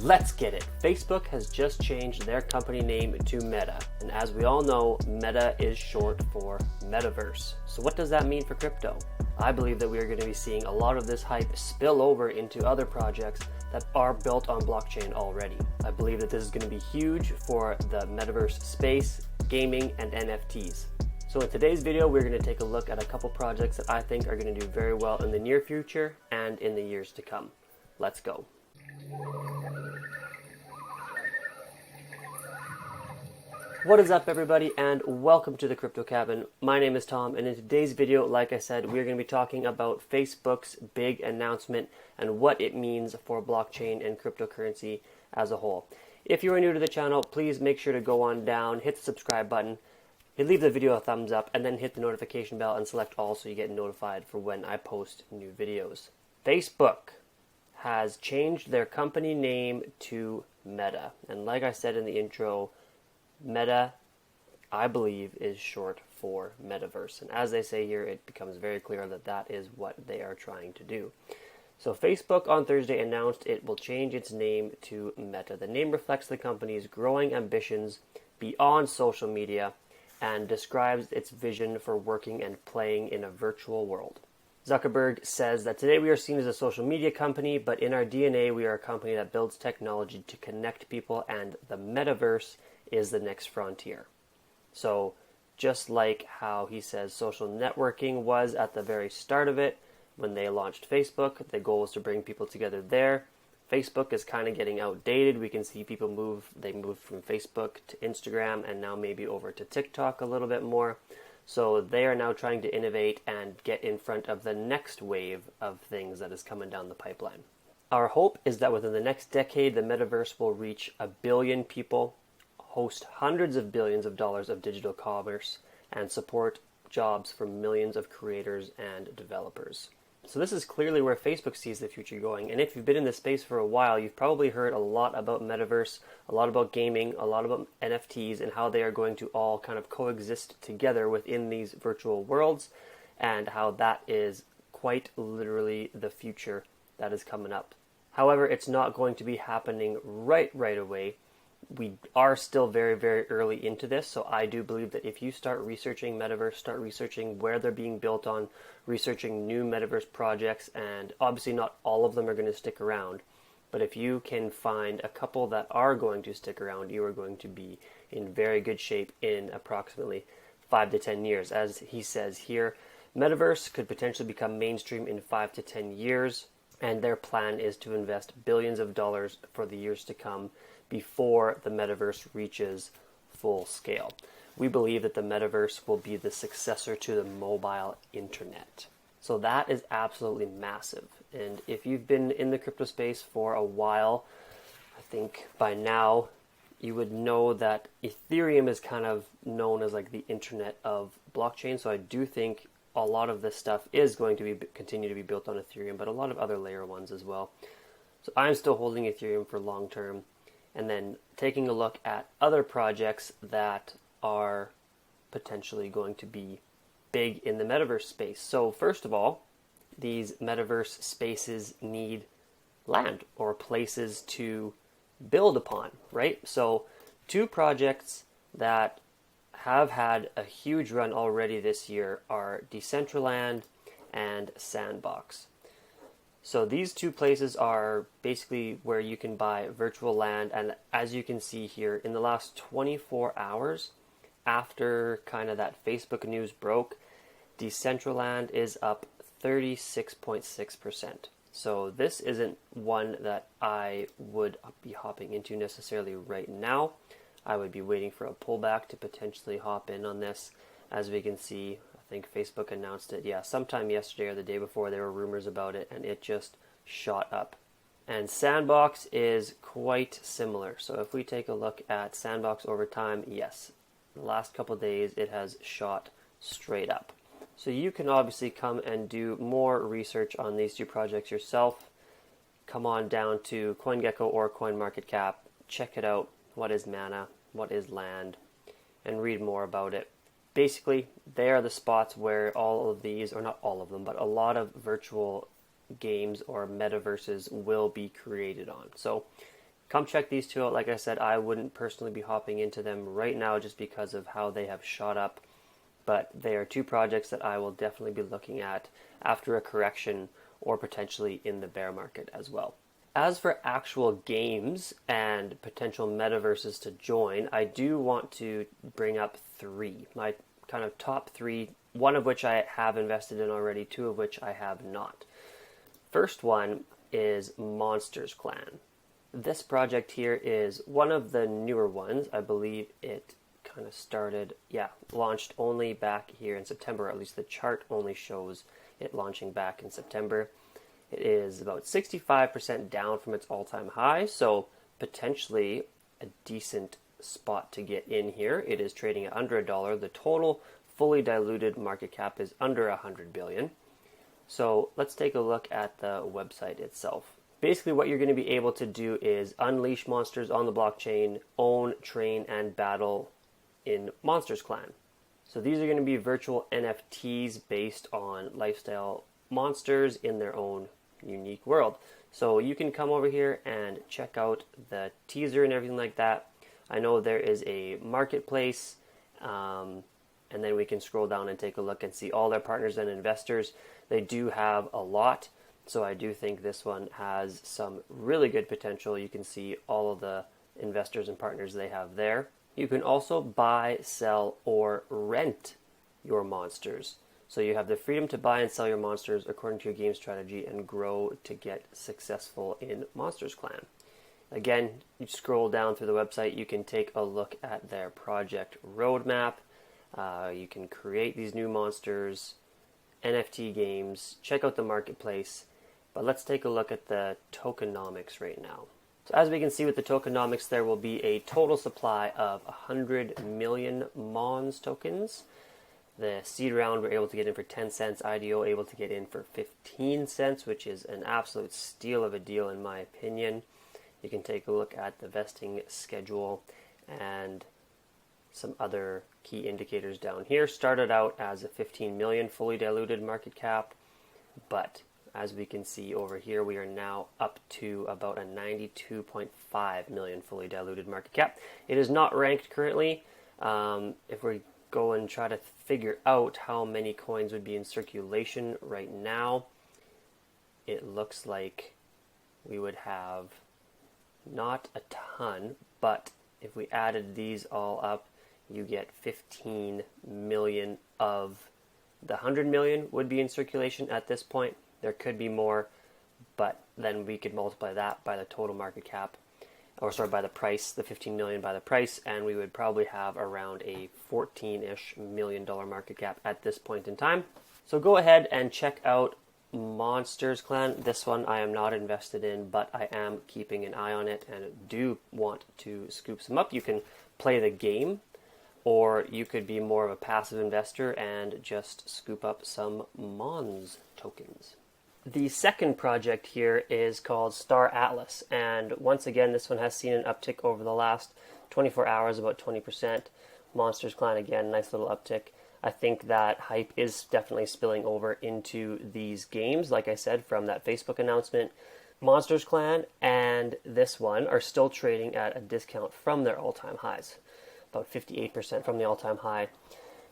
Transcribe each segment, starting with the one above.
Let's get it. Facebook has just changed their company name to Meta. And as we all know, Meta is short for Metaverse. So what does that mean for crypto? I believe that we are going to be seeing a lot of this hype spill over into other projects that are built on blockchain already. I believe that this is going to be huge for the Metaverse space, gaming, and NFTs. So in today's video, we're going to take a look at a couple projects that I think are going to do very well in the near future and in the years to come. Let's go. What is up, everybody, and welcome to the Crypto Cabin. My name is Tom, and in today's video, like I said, we're going to be talking about Facebook's big announcement and what it means for blockchain and cryptocurrency as a whole. If you are new to the channel, please make sure to go on down, hit the subscribe button, leave the video a thumbs up, and then hit the notification bell and select all so you get notified for when I post new videos. Facebook has changed their company name to Meta, and like I said in the intro, Meta, I believe, is short for Metaverse. And as they say here, it becomes very clear that that is what they are trying to do. So Facebook on Thursday announced it will change its name to Meta. The name reflects the company's growing ambitions beyond social media and describes its vision for working and playing in a virtual world. Zuckerberg says that today we are seen as a social media company, but in our DNA we are a company that builds technology to connect people, and the Metaverse is the next frontier. So just like how he says social networking was at the very start of it, when they launched Facebook, the goal was to bring people together there. Facebook is kind of getting outdated. We can see people move. They moved from Facebook to Instagram and now maybe over to TikTok a little bit more. So they are now trying to innovate and get in front of the next wave of things that is coming down the pipeline. Our hope is that within the next decade, the Metaverse will reach 1 billion people, host hundreds of billions of dollars of digital commerce, and support jobs for millions of creators and developers. So this is clearly where Facebook sees the future going. And if you've been in this space for a while, you've probably heard a lot about Metaverse, a lot about gaming, a lot about NFTs, and how they are going to all kind of coexist together within these virtual worlds, and how that is quite literally the future that is coming up. However, it's not going to be happening right away. We are still very, very early into this, so I do believe that if you start researching Metaverse, start researching where they're being built on, researching new Metaverse projects, and obviously not all of them are going to stick around, but if you can find a couple that are going to stick around, you are going to be in very good shape in approximately 5 to 10 years. As he says here, Metaverse could potentially become mainstream in 5 to 10 years, and their plan is to invest billions of dollars for the years to come before the Metaverse reaches full scale. We believe that the Metaverse will be the successor to the mobile internet. So that is absolutely massive. And if you've been in the crypto space for a while, I think by now you would know that Ethereum is kind of known as like the internet of blockchain. So I do think a lot of this stuff is going to continue to be built on Ethereum, but a lot of other layer ones as well. So I'm still holding Ethereum for long term. And then taking a look at other projects that are potentially going to be big in the Metaverse space. So first of all, these Metaverse spaces need land or places to build upon, right? So two projects that have had a huge run already this year are Decentraland and Sandbox. So these two places are basically where you can buy virtual land, and as you can see here, in the last 24 hours after kind of that Facebook news broke, Decentraland is up 36.6%. So this isn't one that I would be hopping into necessarily right now. I would be waiting for a pullback to potentially hop in on this. As we can see, I think Facebook announced it, sometime yesterday or the day before. There were rumors about it, and it just shot up. And Sandbox is quite similar. So if we take a look at Sandbox over time, yes, the last couple of days it has shot straight up. So you can obviously come and do more research on these two projects yourself. Come on down to CoinGecko or CoinMarketCap, check it out. What is mana? What is land? And read more about it. Basically, they are the spots where all of these, or not all of them, but a lot of virtual games or metaverses will be created on. So come check these two out. Like I said, I wouldn't personally be hopping into them right now just because of how they have shot up, but they are two projects that I will definitely be looking at after a correction or potentially in the bear market as well. As for actual games and potential metaverses to join, I do want to bring up three, my kind of top three, one of which I have invested in already, two of which I have not. First one is Monsters Clan. This project here is one of the newer ones. I believe it kind of started, launched only back here in September, or at least the chart only shows it launching back in September. It is about 65% down from its all-time high, so potentially a decent spot to get in here. It is trading at under $1. The total fully diluted market cap is under 100 billion. So let's take a look at the website itself. Basically what you're going to be able to do is unleash monsters on the blockchain, own, train, and battle in Monsters Clan. So these are going to be virtual NFTs based on lifestyle monsters in their own unique world. So you can come over here and check out the teaser and everything like that. I know there is a marketplace, and then we can scroll down and take a look and see all their partners and investors. They do have a lot, so I do think this one has some really good potential. You can see all of the investors and partners they have there. You can also buy, sell, or rent your monsters. So you have the freedom to buy and sell your monsters according to your game strategy and grow to get successful in Monsters Clan. Again, you scroll down through the website, you can take a look at their project roadmap. You can create these new monsters, NFT games, check out the marketplace. But let's take a look at the tokenomics right now. So as we can see with the tokenomics, there will be a total supply of 100 million MONS tokens. The seed round we're able to get in for 10 cents, IDO able to get in for 15 cents, which is an absolute steal of a deal in my opinion. You can take a look at the vesting schedule and some other key indicators down here. Started out as a 15 million fully diluted market cap, but as we can see over here, we are now up to about a 92.5 million fully diluted market cap. It is not ranked currently. If we go and try to figure out how many coins would be in circulation right now, it looks like we would have not a ton, but if we added these all up, you get 15 million of the 100 million would be in circulation at this point. There could be more, but then we could multiply that by the total market cap, or sorry, by the price, the 15 million by the price, and we would probably have around a $14-ish million market cap at this point in time. So go ahead and check out Monsters Clan. This one I am not invested in, but I am keeping an eye on it and do want to scoop some up. You can play the game, or you could be more of a passive investor and just scoop up some MONS tokens. The second project here is called Star Atlas, and once again this one has seen an uptick over the last 24 hours, about 20%. Monsters Clan again, nice little uptick. I think that hype is definitely spilling over into these games, like I said, from that Facebook announcement. Monsters Clan and this one are still trading at a discount from their all-time highs, about 58% from the all-time high.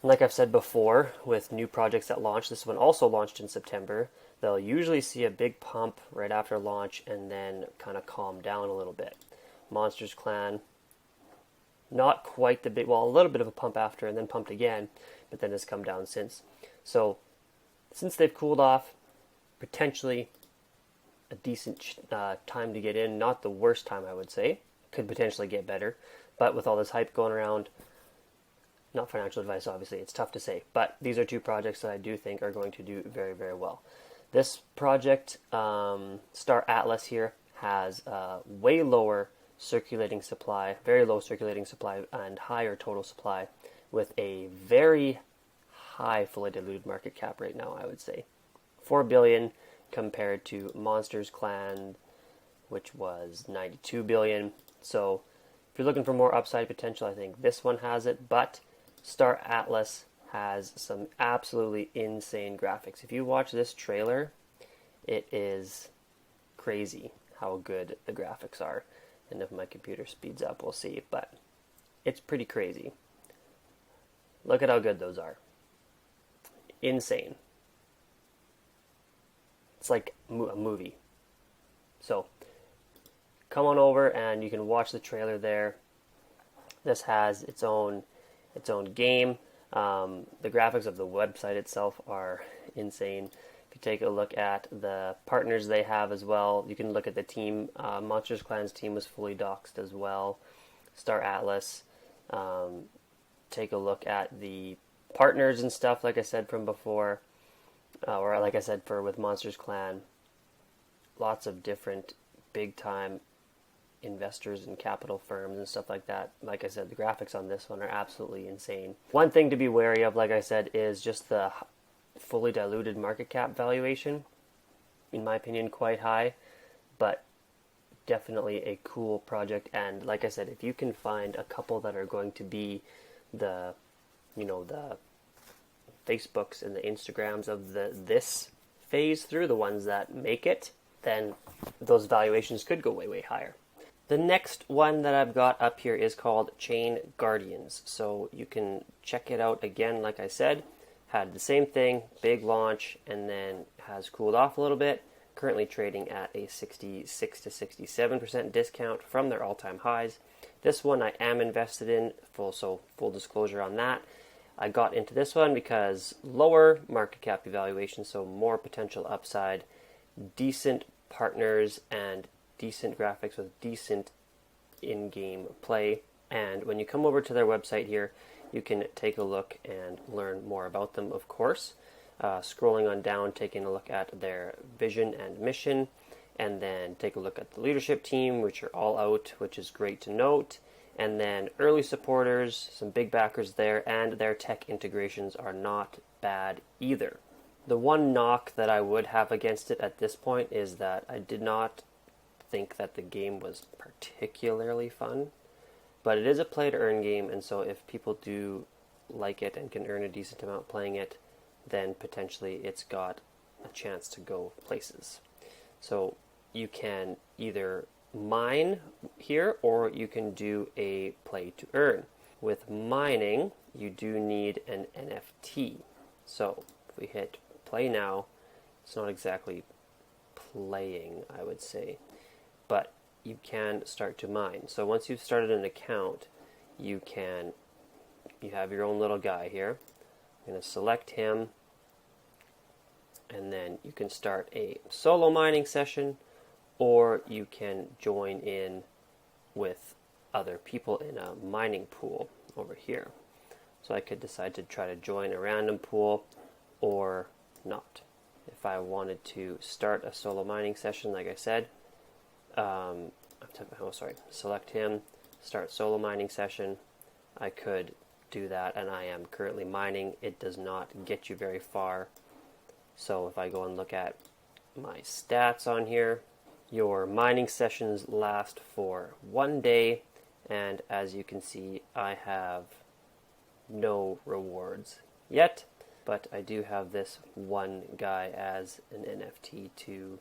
And like I've said before, with new projects that launch, this one also launched in September, they'll usually see a big pump right after launch and then kind of calm down a little bit. Monsters Clan, not quite the big, well, a little bit of a pump after and then pumped again, but then has come down since. So since they've cooled off, potentially a decent time to get in. Not the worst time, I would say. Could potentially get better, but with all this hype going around, not financial advice, obviously, it's tough to say. But these are two projects that I do think are going to do very, very well. This project, Star Atlas here, has way lower circulating supply, very low circulating supply, and higher total supply, with a very high fully diluted market cap right now, I would say. 4 billion compared to Monsters Clan, which was 92 billion. So if you're looking for more upside potential, I think this one has it, but Star Atlas has some absolutely insane graphics. If you watch this trailer, it is crazy how good the graphics are. And if my computer speeds up, we'll see. But it's pretty crazy. Look at how good those are. Insane. It's like a movie. So come on over and you can watch the trailer there. This has its own game. The graphics of the website itself are insane. If you take a look at the partners they have as well, you can look at the team. Monsters Clan's team was fully doxed as well. Star Atlas. Take a look at the partners and stuff, like I said from before, or like I said with Monsters Clan. Lots of different big time investors and capital firms and stuff like that. Like I said, the graphics on this one are absolutely insane. One thing to be wary of, like I said, is just the fully diluted market cap valuation. In my opinion, quite high, but definitely a cool project. And like I said, if you can find a couple that are going to be the Facebooks and the Instagrams of this phase through, the ones that make it, then those valuations could go way, way higher. The next one that I've got up here is called Chain Guardians. So you can check it out again, like I said. Had the same thing, big launch, and then has cooled off a little bit. Currently trading at a 66 to 67% discount from their all-time highs. This one I am invested in, full disclosure on that. I got into this one because lower market cap evaluation, so more potential upside, decent partners, and decent graphics with decent in-game play. And when you come over to their website here, you can take a look and learn more about them, of course. Scrolling on down, taking a look at their vision and mission, and then take a look at the leadership team, which are all out, which is great to note. And then early supporters, some big backers there, and their tech integrations are not bad either. The one knock that I would have against it at this point is that I did not think that the game was particularly fun, but it is a play to earn game, and so if people do like it and can earn a decent amount playing it, then potentially it's got a chance to go places. So you can either mine here, or you can do a play to earn. With mining, you do need an NFT. So if we hit play now, it's not exactly playing, I would say, but you can start to mine. So once you've started an account, you have your own little guy here. I'm going to select him, and then you can start a solo mining session, or you can join in with other people in a mining pool over here. So I could decide to try to join a random pool or not. If I wanted to start a solo mining session, like I said, select him, start solo mining session. I could do that, and I am currently mining. It does not get you very far. So if I go and look at my stats on here, your mining sessions last for 1 day, and as you can see, I have no rewards yet, but I do have this one guy as an NFT to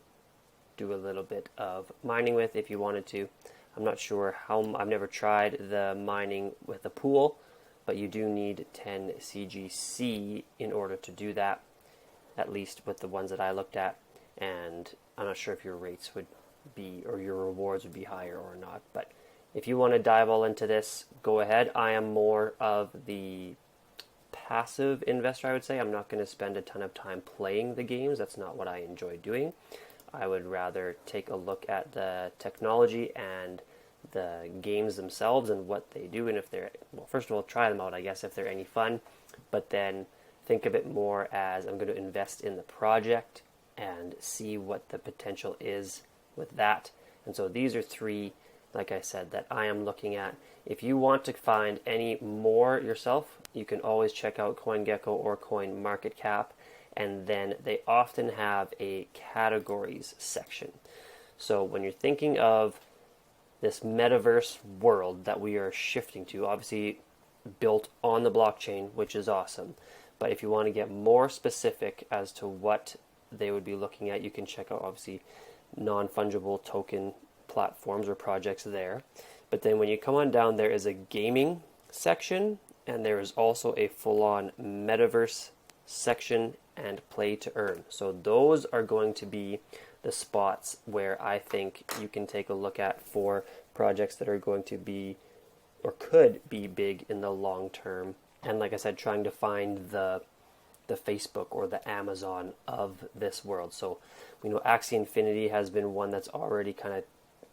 do a little bit of mining with if you wanted to. I'm not sure how, I've never tried the mining with a pool, but you do need 10 CGC in order to do that, at least with the ones that I looked at, and I'm not sure if your rates would be, or your rewards would be higher or not, but if you want to dive all into this, go ahead. I am more of the passive investor, I would say. I'm not going to spend a ton of time playing the games. That's not what I enjoy doing. I would rather take a look at the technology and the games themselves and what they do, and if they're, well, first of all, try them out, I guess, if they're any fun, but then think of it more as I'm going to invest in the project and see what the potential is with that. And so these are three, like I said, that I am looking at. If you want to find any more yourself, you can always check out CoinGecko or CoinMarketCap, and then they often have a categories section. So when you're thinking of this metaverse world that we are shifting to, obviously built on the blockchain, which is awesome, but if you want to get more specific as to what they would be looking at, you can check out, obviously, non-fungible token platforms or projects there. But then when you come on down, there is a gaming section, and there is also a full-on metaverse section and play to earn. So those are going to be the spots where I think you can take a look at for projects that are going to be or could be big in the long term. And like I said, trying to find the Facebook or the Amazon of this world. So we know Axie Infinity has been one that's already kind of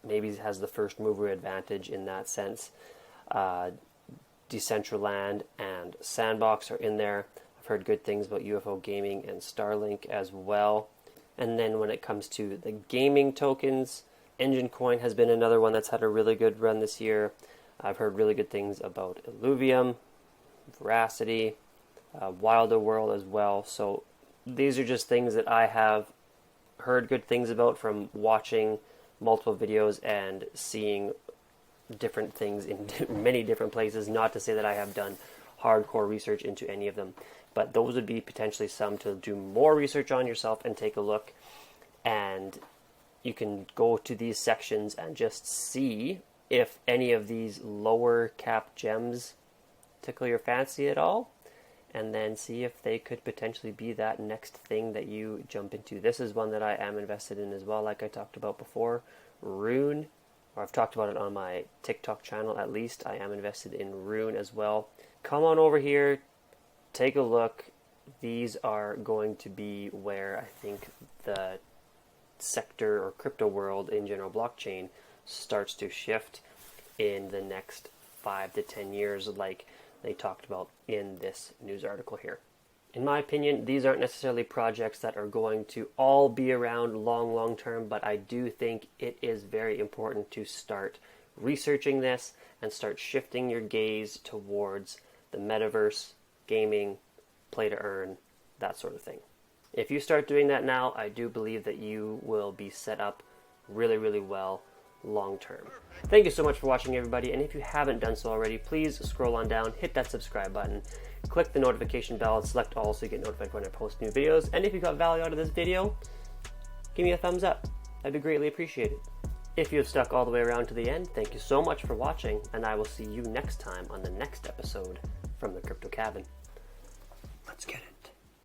maybe has the first mover advantage in that sense. Decentraland and Sandbox are in there. I've heard good things about UFO Gaming and Starlink as well. And then when it comes to the gaming tokens, Engine Coin has been another one that's had a really good run this year. I've heard really good things about Illuvium, Veracity, Wilder World as well. So these are just things that I have heard good things about from watching multiple videos and seeing different things in many different places. Not to say that I have done hardcore research into any of them, but those would be potentially some to do more research on yourself and take a look. And you can go to these sections and just see if any of these lower cap gems tickle your fancy at all, and then see if they could potentially be that next thing that you jump into. This is one that I am invested in as well, like I talked about before. Rune, or I've talked about it on my TikTok channel at least. I am invested in Rune as well. Come on over here, take a look. These are going to be where I think the sector or crypto world in general, blockchain, starts to shift in the next 5 to 10 years, like they talked about in this news article here. In my opinion, these aren't necessarily projects that are going to all be around long term, but I do think it is very important to start researching this and start shifting your gaze towards the metaverse, gaming, play to earn, that sort of thing. If you start doing that now, I do believe that you will be set up really well long term. Thank you so much for watching, everybody, and if you haven't done so already, please scroll on down, hit that subscribe button, click the notification bell, and select all so you get notified when I post new videos. And if you got value out of this video, give me a thumbs up. That'd be greatly appreciated. If you have stuck all the way around to the end, thank you so much for watching, and I will see you next time on the next episode from the Crypto Cabin. Let's get it.